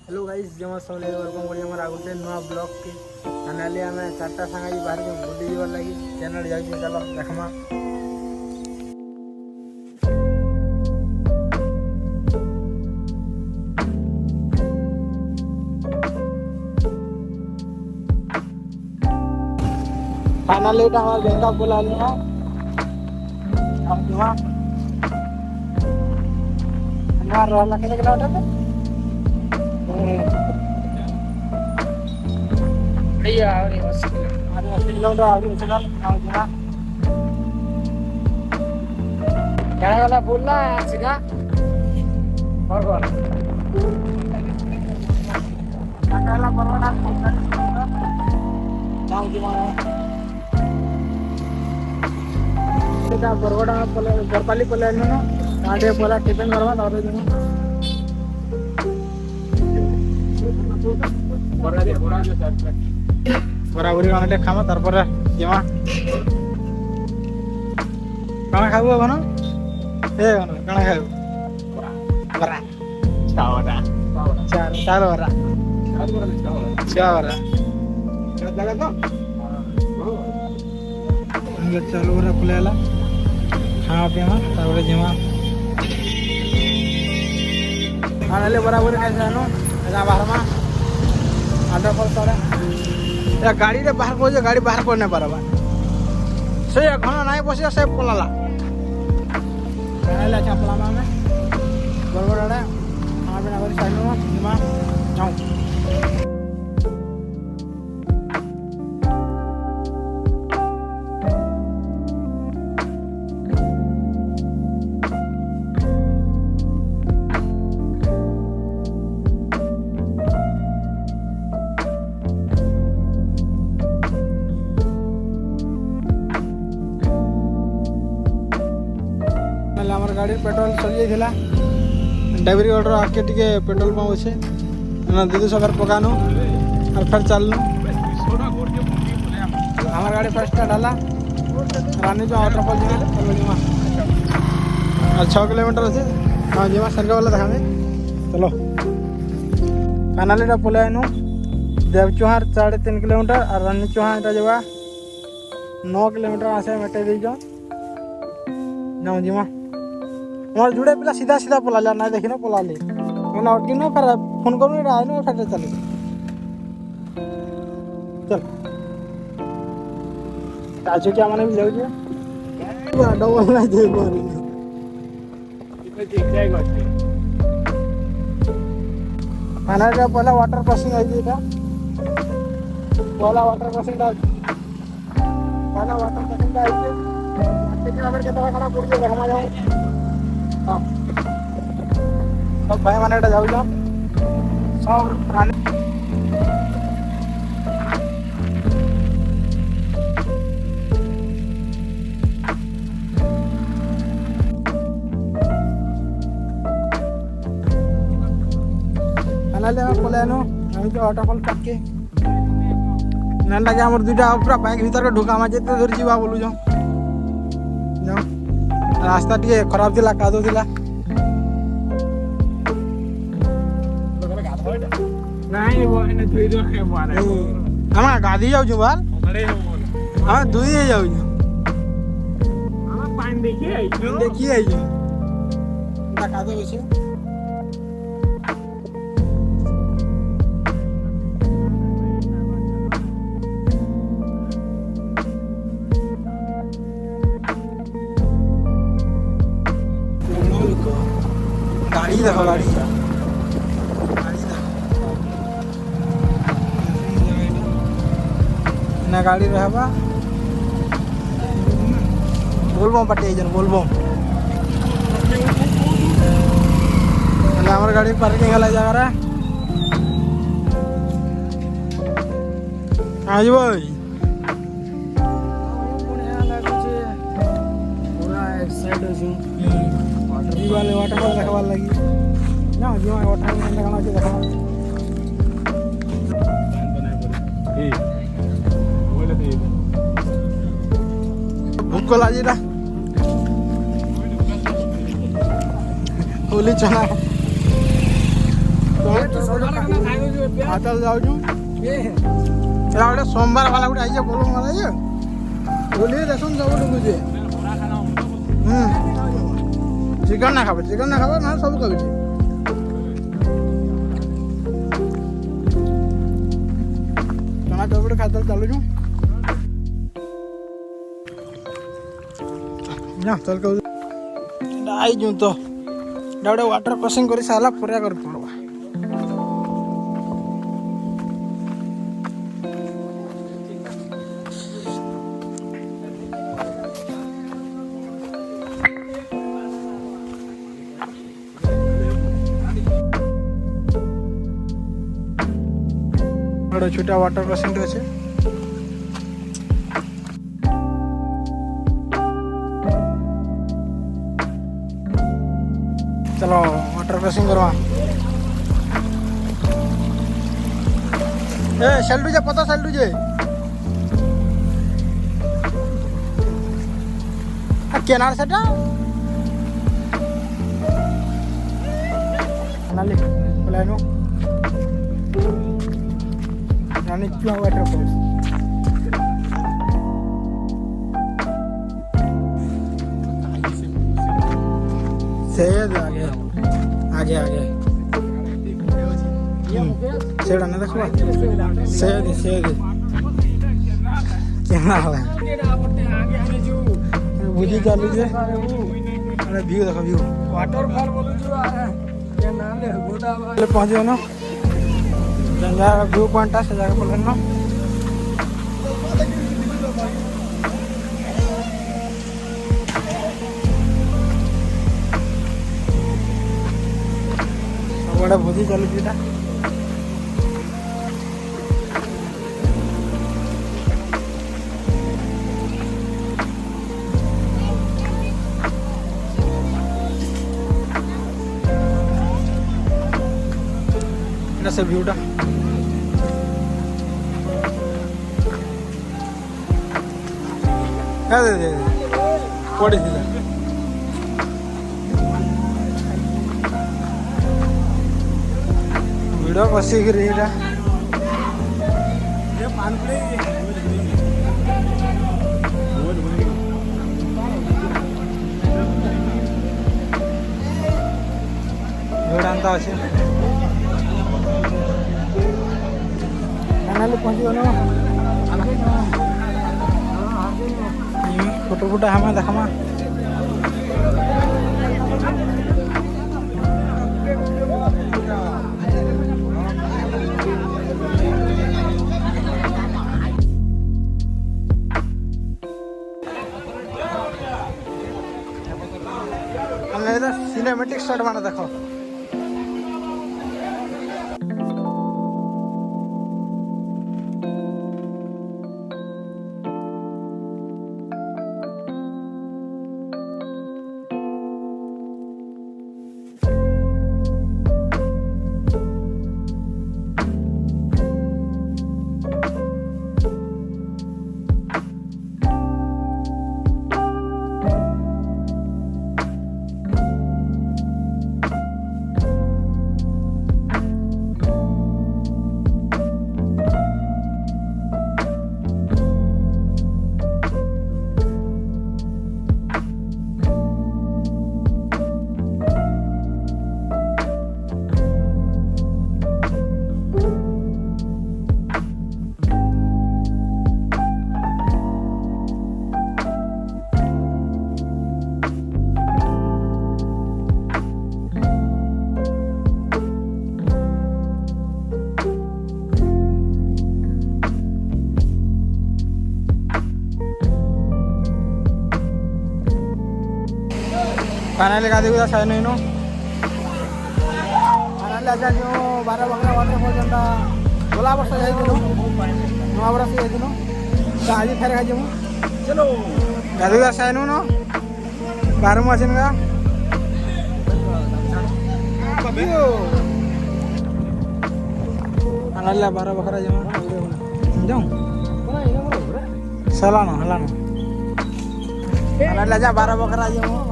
Hello guys जमा सब welcome करी हमर आगुटे नवा ब्लॉग के चैनल में चारटा संगा जी बाहर के बुली जीवर लगी चैनल जाई चलो देखमा। फाइनली एटा हमार गंगा बोला लिया हम जमा हमार रहला कितना किलोमीटर पे भैया अरे 80 किलोमीटर आगे चल गाँव जमा क्या वाला बोल रहा है सीधा और वाला बरवाड़ा गाँव जमा सीधा बरवाड़ा बरपाली पले ना आडे बोला टिफिन करवा और जमा बराबरी खाना खामा तारपर जमा काना खाबो बन ए बन काना खाबो बरा चावरा चार चार बरा चावरा जगह तो अंगे चालू बरा खुलेला खाना पिया तारपर जमा खानाले बराबरी खाइ जानो एजा बाहर मा आधा पर सारा या गाड़ी रे बाहर को गाड़ी बाहर को नहीं पारबा से घना नहीं बसिया से पलाला कहला चपला में बड़बड़ाड़े आ बिना कर साइड में निमा जाऊं हमार गाड़ी पेट्रोल चल जाइला डायरी ऑर्डर आके टिके पेट्रोल पंप अच्छे ना दीदी सबर पकानो और फिर चलनु हमार गाड़ी फर्स्ट डाला रानी जो ऑर्डर पर जीमा और 6 किलोमीटर अच्छे हाँ जीमा सरकार वाला देखा चलो कानालीटा पले आनु देवचुहार 3.5 किलोमीटर और रानी चुहार এটা যাবা 9 किलोमीटर आसे मेटे दी जाओ जीमा हमारे जुड़े पिला सीधा सीधा पला ना देखी ना पला ले मैंने अटकी ना फिर फोन करूँ रहा है ना फिर चले चल आज क्या मैंने भी जाऊँ डबल ना दे बोल खाना का पहला वाटर क्रॉसिंग आई थी था पहला वाटर क्रॉसिंग था पहला वाटर क्रॉसिंग आई थी कितना बार कितना खड़ा पड़ गया देखा जाए सब भाई माने जाऊ जा सब रानी खाना पलायनो আমি তো অটোকল পাকে না লাগে আমার দুইটা পুরা বাইক ভিতরে ঢোকা মা যেতে ধরে যাবা বলু যাও যাও रास्ता टे खराब थिला कादो थिला नहीं वो एने दुई दो के मारे हम गादी जाऊ छु बार हम दुई ही जाऊ छु हम पानी देखी आई छु ता कादो बसे गाड़ी देखो गाड़ी ना गाड़ी रहबा बोलबो पटे जन बोलबो हमार गाड़ी पार्किंग वाला जगह रे आज भाई पूरा एक्साइट हो वाले वाटरफॉल देखा लगी ना जो वाटरफॉल देखा देखा भूख को लाजी ना होली चला हाँ चल जाओ जो एला गोटे सोमवार वाला गोटे आइए बोलो मारा ये बोलिए देखो सब ढुकुचे चिकन ना खाबे ना सब खाबे चना चौपड़ खाते चलू जो ना चल के आई जो तो डाउडे वाटर क्रॉसिंग कर सारा पूरा कर पड़वा बड़ा छोटा वाटर क्रॉसिंग আছে चलो वाटर क्रॉसिंग करवा ए सेल्टू जे पता सेल्टू जे केनार सेटा नाली प्लानो नानी क्यों वाटर क्रॉस सेड आगे आगे आगे सेड ना देखो सेड क्या है बुझी चालू जे अरे व्यू देखो व्यू वाटरफॉल बोलू जो क्या नाम है गोदा वाले पहुंच गए ना जंगा व्यू पॉइंट से जगह बोलन ना बड़ा भोजी चलू था से व्यूटा दे पड़ी थी वीडियो बसी गिरी जोड़ाता अच्छे पहुँच गल फोटो फोटा हमें देखमा सिनेमेटिक शॉट माना देखो फाइनली गाधी गुदा साइन नो फाइनली आजा जो 12 बकरा वाटरफॉल जंता गोला वर्ष जाइदिनो नवा वर्ष जाइदिनो आज फेर गाजमु चलो गाधी गुदा साइन नो 12 मशीन का फाइनली 12 बकरा जमा जाऊं सलानो हलानो फाइनली आजा 12 बकरा जमा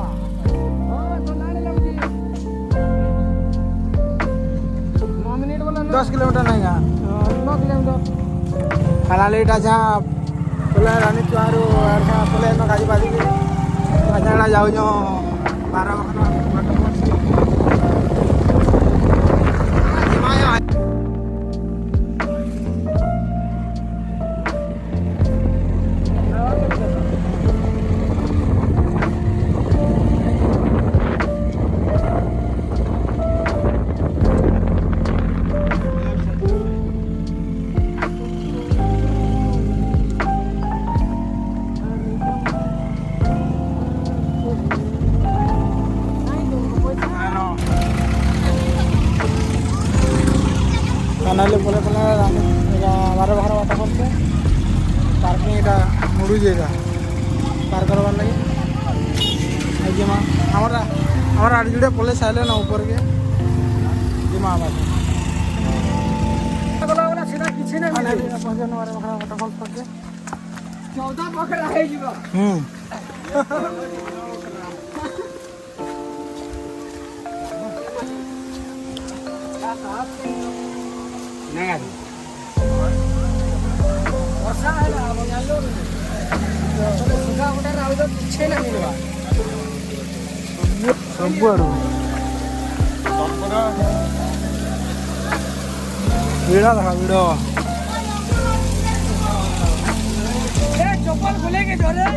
10 किलोमीटर नहीं का 9 किलोमीटर खाना लेट अच्छा बोले रानी चुहारू बोले न गाजी बाजी अच्छा जाऊ 12 फाइनाली बोले रानी 12 वाटरफॉल से पार्किंग এটা मुड़ी जाएगा पार करवार लगे जिमा हमारा आठ जुड़े पले साइले ना ऊपर के जिमा बोला सीधा किसी ने फाइनाली पहुंचे हमारे वाटरफॉल पर के 14 पकड़ा है जीवा नहीं वर्षा है ना अब जानो तो सुखा उठा रहा तो पीछे ना मिलवा सब आड़ू वीड़ा था वीड़ो ए चप्पल खुलेंगे जोरे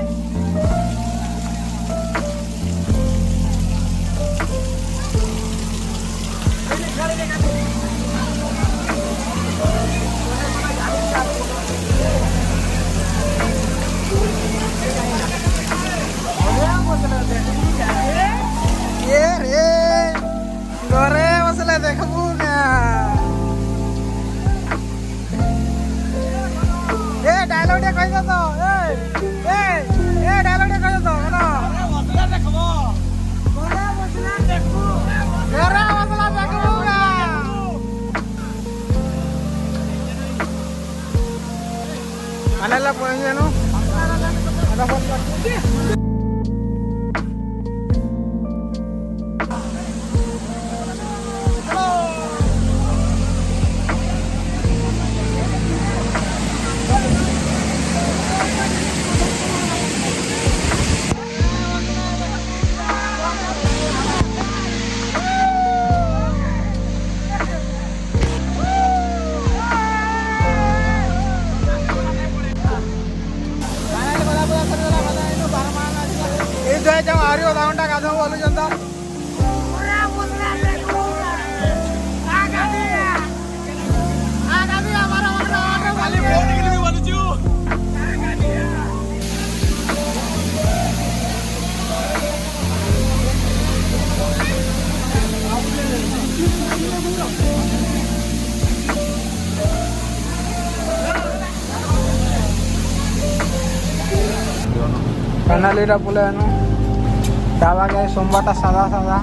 ये रे गोरे मसले देखबू ना ए डायलॉग दे कहि दो ए डायलॉग दे कहि दो ना मसला देखबो गोरे मसला देखबू ना आनेला पहुंचे नो ada फोन जाऊ आ रही हो आधा घंटा गाधो बोलू जनता फाइनली बोले ढाबा गए सोमवार सादा सादा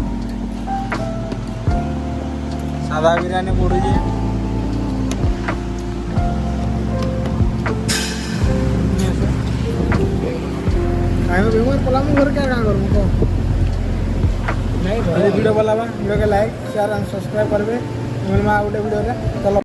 सादा बिरयानी पड़ी बेमार पलामू घर क्या करूँ को वीडियो वाला वीडियो के लाइक शेयर एंड सब्सक्राइब करबे मिलमा गोटे वीडियो रे चलो।